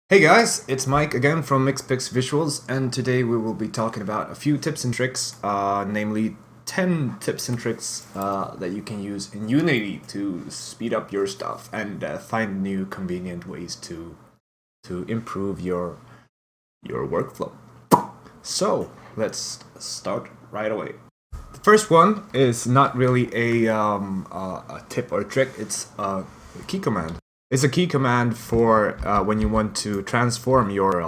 Hey guys, it's Mike again from MixPix Visuals, and today we will be talking about a few tips and tricks, namely 10 tips and tricks that you can use in Unity to speed up your stuff and find new convenient ways to improve your workflow. So let's start right away. The first one is not really a tip or trick; it's a key command. It's a key command for when you want to transform your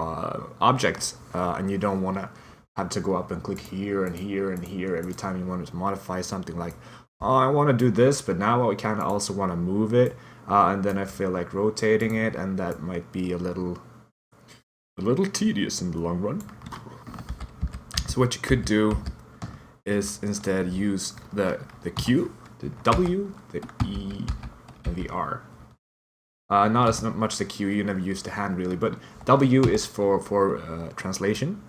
objects and you don't want to have to go up and click here and here and here every time you want to modify something like, oh, I want to do this, but now I kind of also want to move it, and then I feel like rotating it, and that might be a little tedious in the long run. So what you could do is instead use the Q, the W, the E, and the R. Not as much the Q, you never use the hand really, but W is for translation,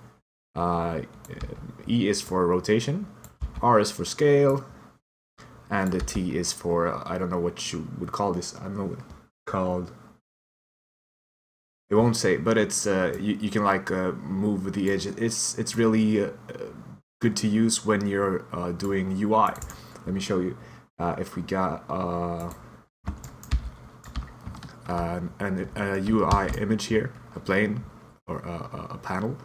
E is for rotation, R is for scale, and the T is for, I don't know what you would call this, I don't know what it's called. It won't say, but it's you can like move the edge. It's really good to use when you're doing UI. Let me show you. If we got a UI image here, a plane or a panel,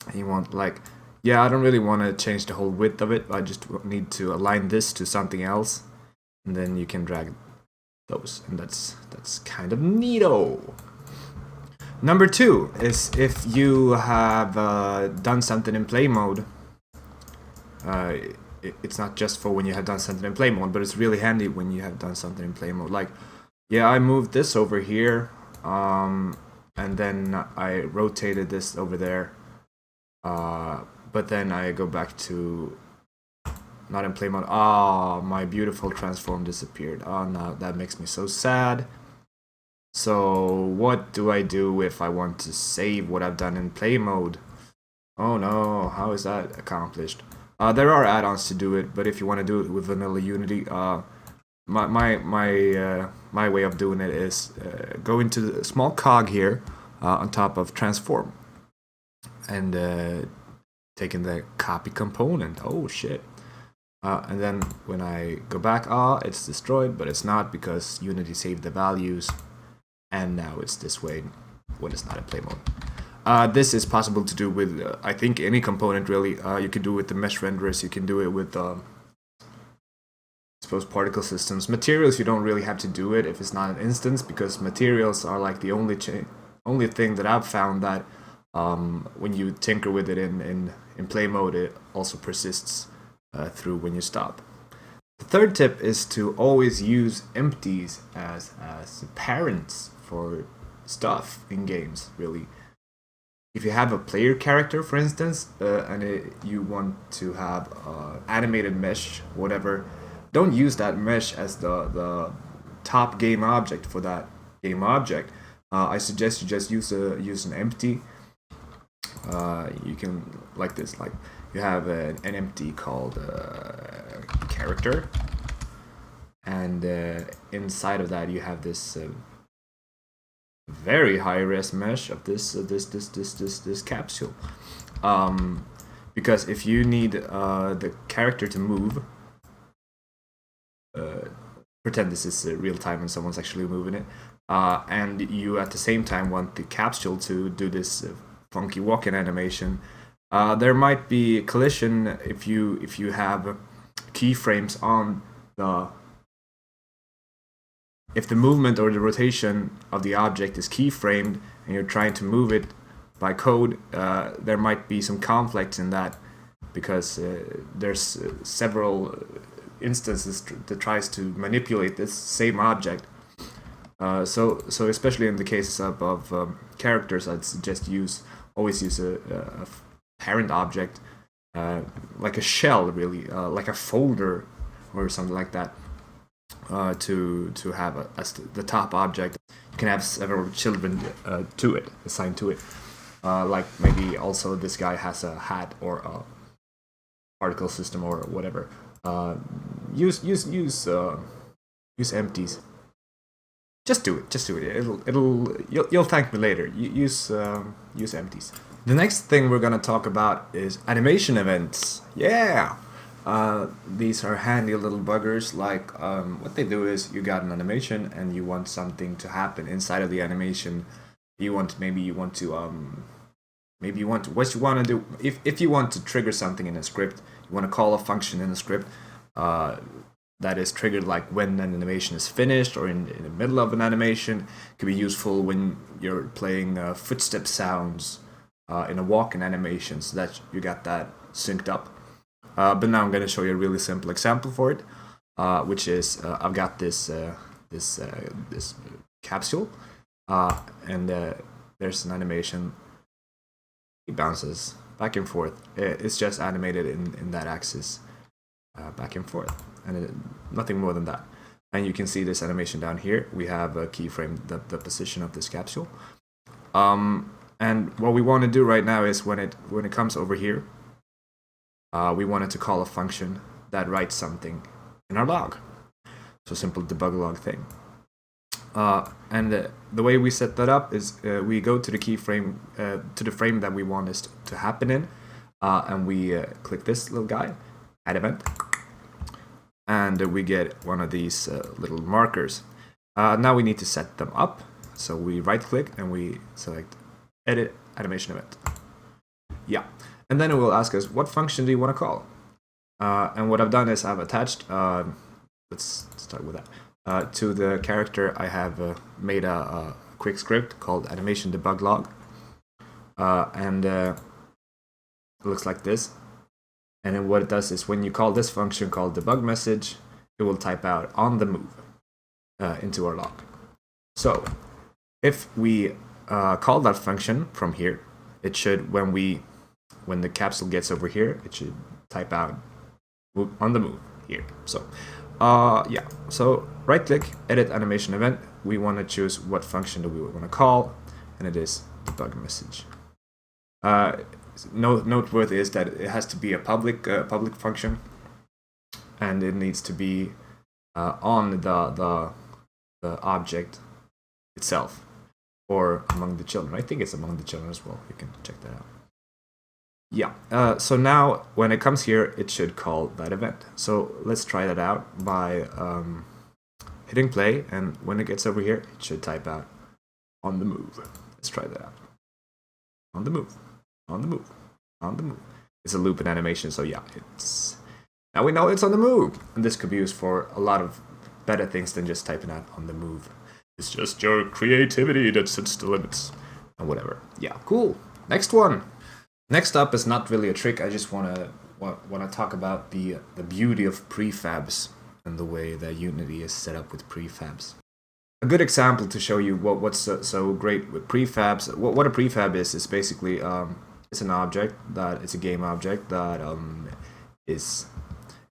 and you want like, yeah, I don't really want to change the whole width of it. I just need to align this to something else, and then you can drag those, and that's kind of neato. Number 2 is if you have done something in play mode. It's not just for when you have done something in play mode, but it's really handy when you have done something in play mode. Like, yeah, I moved this over here, and then I rotated this over there, but then I go back to not in play mode. Oh, my beautiful transform disappeared. Oh no, that makes me so sad. So what do I do if I want to save what I've done in play mode? Oh no, how is that accomplished? There are add-ons to do it, but if you want to do it with vanilla Unity, my way of doing it is go into the small cog here on top of transform, and taking the copy component. Oh shit. And then when I go back, it's destroyed, but it's not because Unity saved the values, and now it's this way when it's not in play mode. This is possible to do with, I think, any component really. You can do it with the mesh renderers, you can do it with, I suppose, particle systems. Materials, you don't really have to do it if it's not an instance, because materials are like the only thing that I've found that when you tinker with it in play mode, it also persists through when you stop. The third tip is to always use empties as parents for stuff in games, really. If you have a player character, for instance, and you want to have animated mesh, whatever, don't use that mesh as the top game object for that game object. I suggest you just use an empty. You can, like this, like you have an empty called character, and inside of that you have this very high res mesh of this capsule, because if you need the character to move, pretend this is real time and someone's actually moving it, and you at the same time want the capsule to do this funky walking animation, there might be a collision if you have keyframes on the, if the movement or the rotation of the object is keyframed and you're trying to move it by code, there might be some conflicts in that, because there's several instances that tries to manipulate this same object. So especially in the cases of characters, I'd suggest always use a parent object, like a shell, really, like a folder or something like that, to have as the top object. You can have several children to it, assigned to it. Like maybe also this guy has a hat or a particle system or whatever. Use empties. Just do it. Just do it. You'll thank me later. Use empties. The next thing we're gonna talk about is animation events. Yeah. These are handy little buggers. Like what they do is you got an animation and you want something to happen inside of the animation. Maybe you want to what you want to do if you want to trigger something in a script. You want to call a function in a script. That is triggered like when an animation is finished or in the middle of an animation. It could be useful when you're playing footstep sounds in a walking animation, so that you got that synced up. But now I'm going to show you a really simple example for it, which is I've got this capsule, and there's an animation. It bounces back and forth. It's just animated in that axis, back and forth, and nothing more than that. And you can see this animation down here. We have a keyframe, the position of this capsule. And what we want to do right now is when it comes over here, we wanted to call a function that writes something in our log. So simple debug log thing. And the way we set that up is we go to the keyframe, to the frame that we want this to happen in, and we click this little guy, add event, and we get one of these little markers. Now we need to set them up. So we right click and we select edit animation event. Yeah, and then it will ask us what function do you want to call. And what I've done is I've attached, let's start with that. To the character, I have made a quick script called animation debug log, and it looks like this. And then what it does is when you call this function called debug message, it will type out on the move into our log. So if we call that function from here, it should, when the capsule gets over here, it should type out on the move here. So yeah, so right click, edit animation event. We want to choose what function do we want to call, and it is debug message. Noteworthy is that it has to be a public function, and it needs to be on the object itself or among the children. I think it's among the children as well. You can check that out. Yeah, so now when it comes here, it should call that event. So let's try that out by hitting play, and when it gets over here, it should type out on the move. Let's try that out. On the move, on the move, on the move. It's a loop in animation, so yeah, now we know it's on the move. And this could be used for a lot of better things than just typing out on the move. It's just your creativity that sets the limits and whatever. Yeah, cool. Next one. Next up is not really a trick. I just want to talk about the beauty of prefabs and the way that Unity is set up with prefabs. A good example to show you what's so great with prefabs. What a prefab is basically it's an object that it's a game object that it's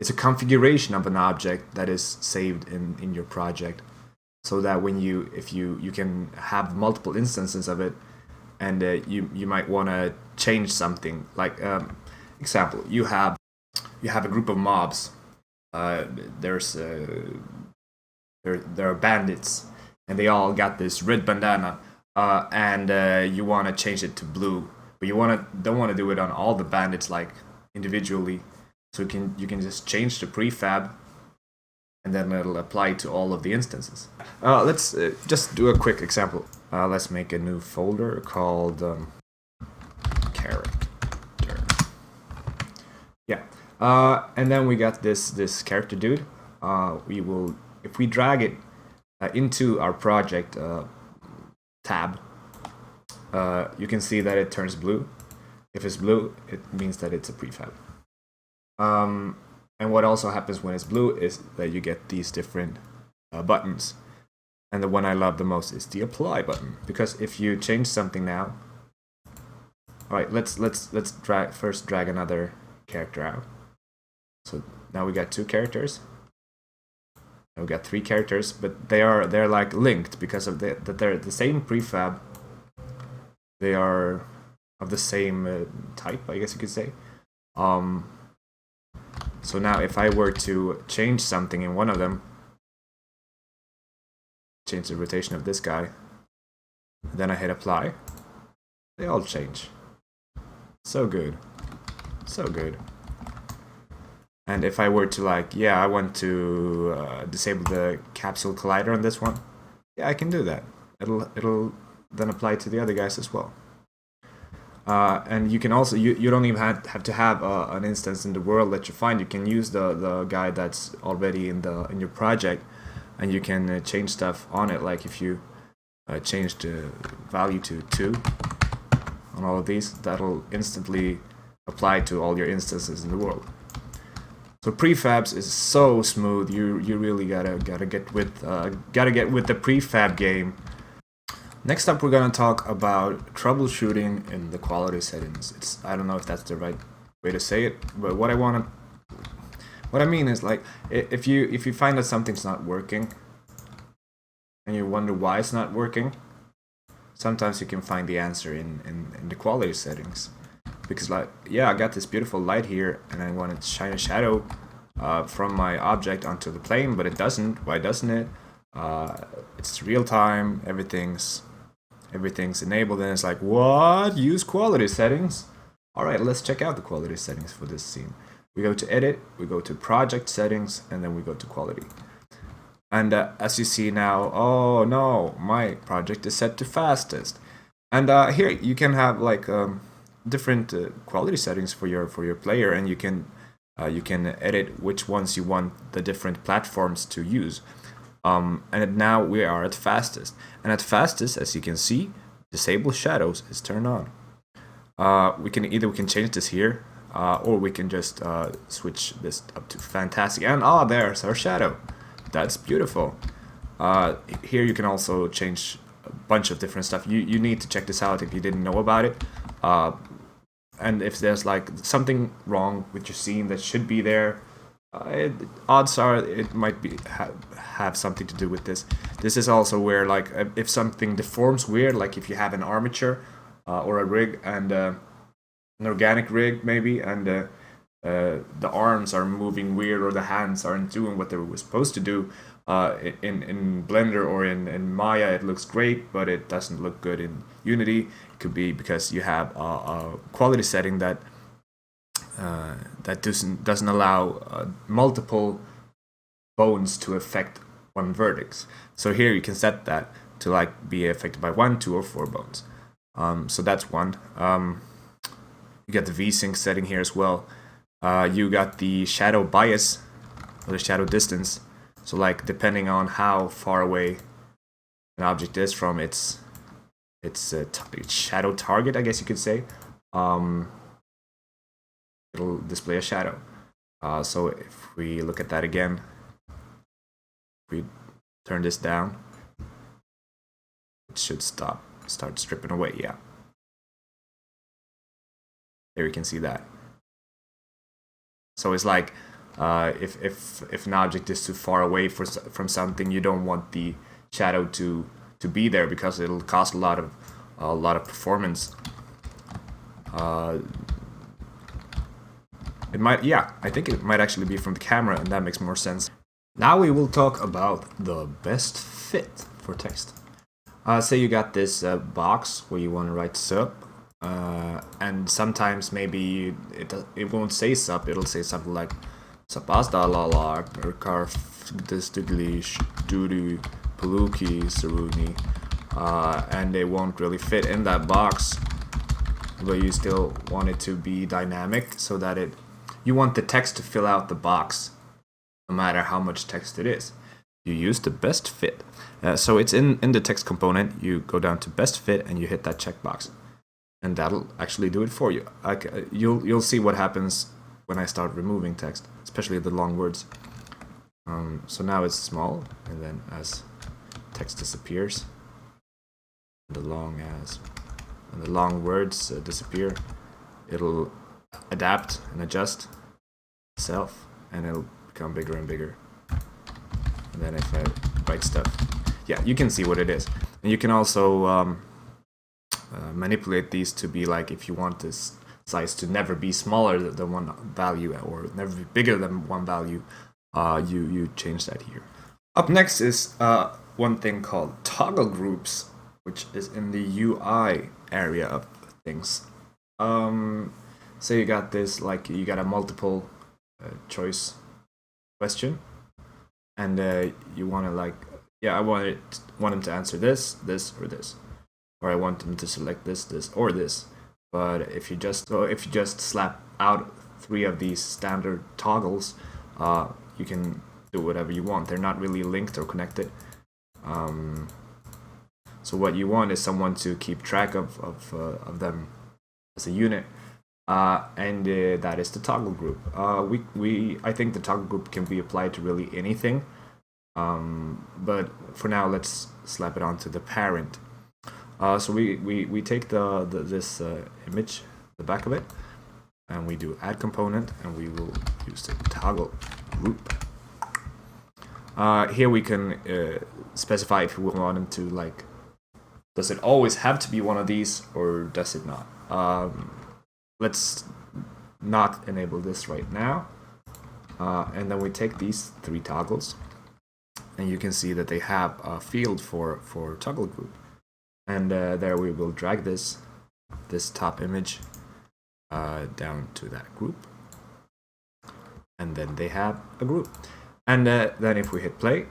a configuration of an object that is saved in your project, so that when you can have multiple instances of it. And you might want to change something. Like example, you have a group of mobs. There are bandits, and they all got this red bandana. And you want to change it to blue, but don't want to do it on all the bandits like individually. So you can just change the prefab, and then it'll apply to all of the instances. Let's just do a quick example. Let's make a new folder called character. Yeah, and then we got this character dude. If we drag it into our project tab, you can see that it turns blue. If it's blue, it means that it's a prefab. And what also happens when it's blue is that you get these different buttons. And the one I love the most is the apply button, because if you change something now, all right, let's first drag another character out. So now we got 2 characters. Now we got 3 characters, but they're like linked because of that they're the same prefab. They are of the same type, I guess you could say. So now if I were to change something in one of them, change the rotation of this guy. Then I hit apply. They all change. So good. So good. And if I were to like, yeah, I want to disable the capsule collider on this one, yeah, I can do that. It'll then apply to the other guys as well. And you can also, you don't even have to have an instance in the world that you find. You can use the guy that's already in your project, and you can change stuff on it. Like if you change the value to 2 on all of these, that'll instantly apply to all your instances in the world. So prefabs is so smooth. You really gotta get with the prefab game. Next up, we're gonna talk about troubleshooting in the quality settings. I don't know if that's the right way to say it, but what I mean is, like, if you find that something's not working and you wonder why it's not working, sometimes you can find the answer in the quality settings. Because, like, yeah, I got this beautiful light here and I want to shine a shadow from my object onto the plane, but it doesn't. Why doesn't it? It's real time, everything's enabled, and it's like, what? Use quality settings? Alright, let's check out the quality settings for this scene. We go to edit, we go to project settings, and then we go to quality. And as you see now, oh no, my project is set to fastest. And here you can have like different quality settings for your player, and you can edit which ones you want the different platforms to use. And now we are at fastest, and at fastest, as you can see, disable shadows is turned on. We can change this here, or we can just switch this up to fantastic. And there's our shadow. That's beautiful. Here you can also change a bunch of different stuff. You need to check this out if you didn't know about it. And if there's like something wrong with your scene that should be there, odds are it might have something to do with this. This is also where, like, if something deforms weird, like if you have an armature or a rig and an organic rig maybe, and the arms are moving weird or the hands aren't doing what they were supposed to do. In Blender or in Maya it looks great, but it doesn't look good in Unity. It could be because you have a quality setting that doesn't allow multiple bones to affect one vertex. So here you can set that to like be affected by 1, 2, or 4 bones. So that's one. You got the VSync setting here as well. You got the shadow bias or the shadow distance. So like depending on how far away an object is from its shadow target, I guess you could say, it'll display a shadow. So if we look at that again, if we turn this down, it should start stripping away. Yeah, there you can see that. So it's like if an object is too far away from something, you don't want the shadow to be there because it'll cost a lot of performance. It might, yeah, I think it might actually be from the camera, and that makes more sense. Now we will talk about the best fit for text. Say you got this box where you want to write sup, and sometimes maybe it won't say sup, it'll say something like sapasta lala or karf distigli studi peluki saruni, and they won't really fit in that box, but you still want it to be dynamic so that you want the text to fill out the box no matter how much text it is. You use the best fit. So it's in the text component. You go down to best fit and you hit that checkbox, and that'll actually do it for you. You'll see what happens when I start removing text, especially the long words. So now it's small, and then as text disappears, the long words disappear, it'll adapt and adjust itself, and it'll become bigger and bigger. And then if I write stuff, yeah, you can see what it is. And you can also manipulate these to be like, if you want this size to never be smaller than one value or never be bigger than one value, you change that here. Up next is one thing called toggle groups, which is in the UI area of things. So you got this, like you got a multiple choice question, and you want to like, yeah, I want him to answer this, this, or this, or I want him to select this, this, or this. But if you just slap out 3 of these standard toggles, you can do whatever you want. They're not really linked or connected. So what you want is someone to keep track of them as a unit, and that is the toggle group. I think the toggle group can be applied to really anything, but for now let's slap it onto the parent. So we take this image, the back of it, and we do add component, and we will use the toggle group. Here we can specify if we want them to, like, does it always have to be one of these, or does it not? Let's not enable this right now. And then we take these 3 toggles, and you can see that they have a field for toggle group. And there we will drag this top image down to that group. And then they have a group. And then if we hit play,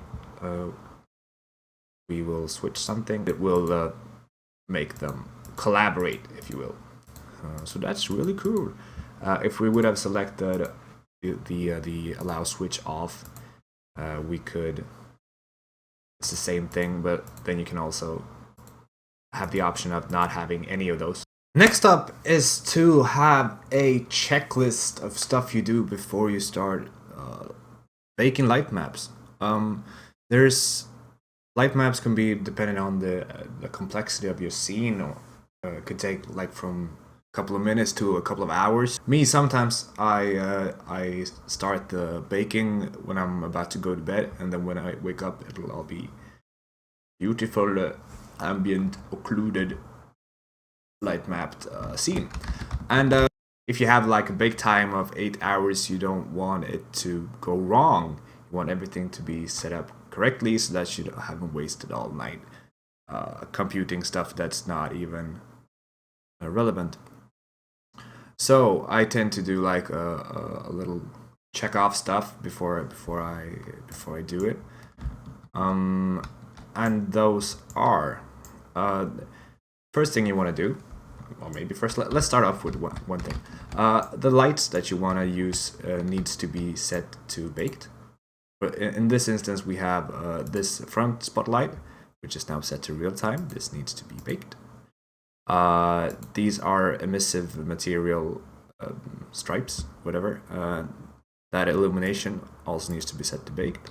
we will switch something that will make them collaborate, if you will. So that's really cool. If we would have selected the allow switch off, we could, it's the same thing, but then you can also have the option of not having any of those. Next up is to have a checklist of stuff you do before you start making light maps. There's light maps can be dependent on the complexity of your scene, or it could take like from a couple of minutes to a couple of hours. Me, sometimes I start the baking when I'm about to go to bed, and then when I wake up, it'll all be beautiful, ambient, occluded, light mapped scene. And if you have like a bake time of 8 hours, you don't want it to go wrong. You want everything to be set up correctly so that you haven't wasted all night computing stuff that's not even relevant. So I tend to do like a little check off stuff before I do it, and those are first thing you want to do. Well, maybe first let's start off with one thing. The lights that you want to use needs to be set to baked. But in this instance, we have this front spotlight, which is now set to real time. This needs to be baked. These are emissive material stripes, whatever. That illumination also needs to be set to baked.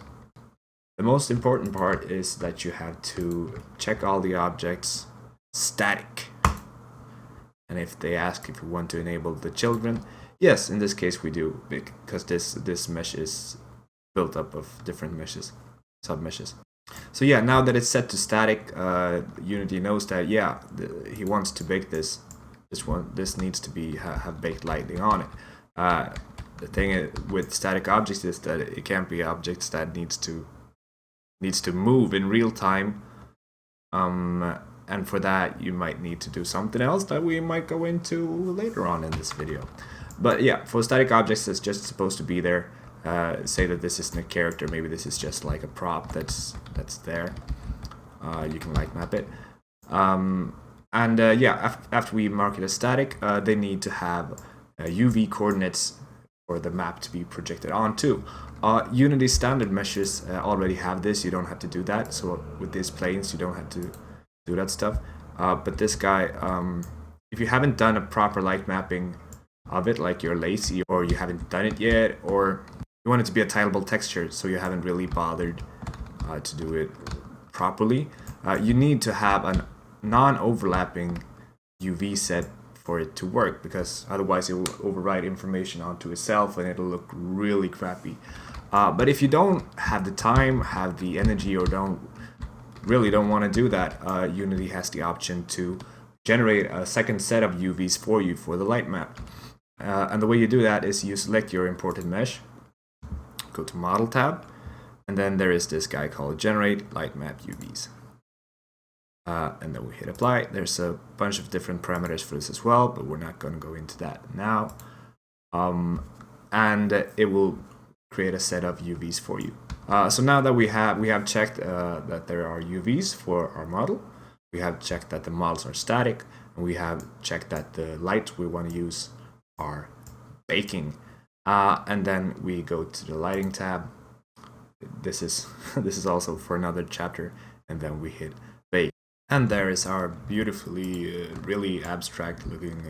The most important part is that you have to check all the objects static. And if they ask if we want to enable the children, yes, in this case we do, because this mesh is built up of different meshes, sub-meshes. So yeah, now that it's set to static, Unity knows that, yeah, he wants to bake this needs to be have baked lighting on it. The thing with static objects is that it can't be objects that needs to move in real time. And for that, you might need to do something else that we might go into later on in this video. But yeah, for static objects, it's just supposed to be there. Say that this isn't a character, maybe this is just like a prop that's there. You can light map it. Yeah, after we mark it as static, they need to have UV coordinates for the map to be projected onto. Unity standard meshes already have this. You don't have to do that. So with these planes, you don't have to do that stuff. But this guy, if you haven't done a proper light mapping of it, like you're lazy or you haven't done it yet, or you want it to be a tileable texture, so you haven't really bothered to do it properly, you need to have a non-overlapping UV set for it to work, because otherwise it will overwrite information onto itself and it'll look really crappy. But if you don't have the time, have the energy, or don't want to do that, Unity has the option to generate a second set of UVs for you for the light map. And the way you do that is you select your imported mesh, go to Model tab, And then there is this guy called generate light map UVs. And then we hit apply. There's a bunch of different parameters for this as well, but we're not going to go into that now. And it will create a set of UVs for you. So now that we have checked that there are UVs for our model, we have checked that the models are static, and we have checked that the lights we want to use are baking. And then we go to the lighting tab. This is also for another chapter, and then we hit bake. And there is our beautifully, really abstract looking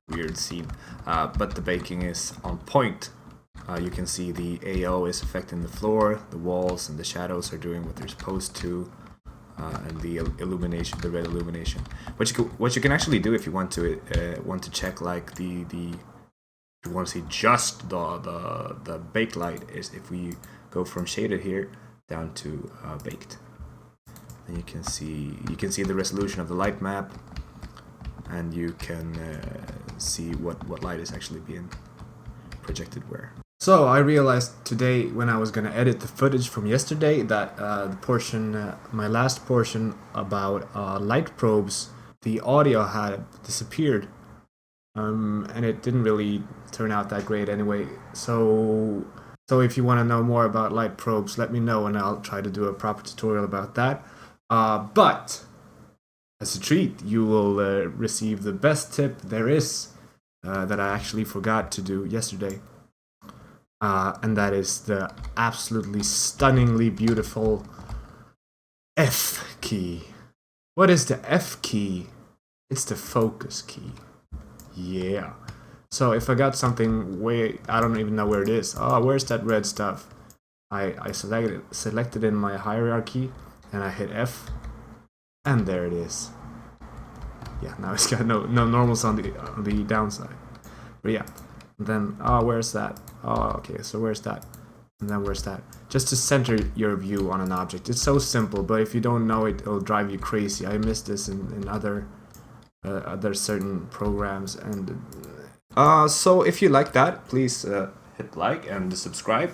weird scene. But the baking is on point. You can see the AO is affecting the floor, the walls and the shadows are doing what they're supposed to, and the illumination, the red illumination. What you can actually do if you want to check like if you want to see just the baked light is if we go from shaded here down to baked. And you can see the resolution of the light map, and you can see what light is actually being projected where. So I realized today when I was gonna edit the footage from yesterday that the portion, my last portion about light probes, the audio had disappeared, and it didn't really turn out that great anyway. So if you want to know more about light probes, let me know and I'll try to do a proper tutorial about that. But as a treat, you will receive the best tip there is that I actually forgot to do yesterday. And that is the absolutely stunningly beautiful F key. What is the F key? It's the focus key. Yeah. So if I got something I don't even know where it is. Oh, where's that red stuff? I selected in my hierarchy, and I hit F, and there it is. Yeah, now it's got no normals on the downside. But yeah, and then where's that? Oh, okay, so where's that? And then where's that? Just to center your view on an object. It's so simple, but if you don't know it, it'll drive you crazy. I missed this in other certain programs. And so if you like that, please hit like and subscribe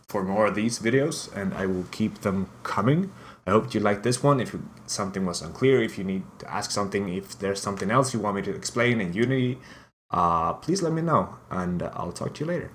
for more of these videos, and I will keep them coming. I hope you liked this one. If something was unclear, if you need to ask something, if there's something else you want me to explain in Unity, please let me know, and I'll talk to you later.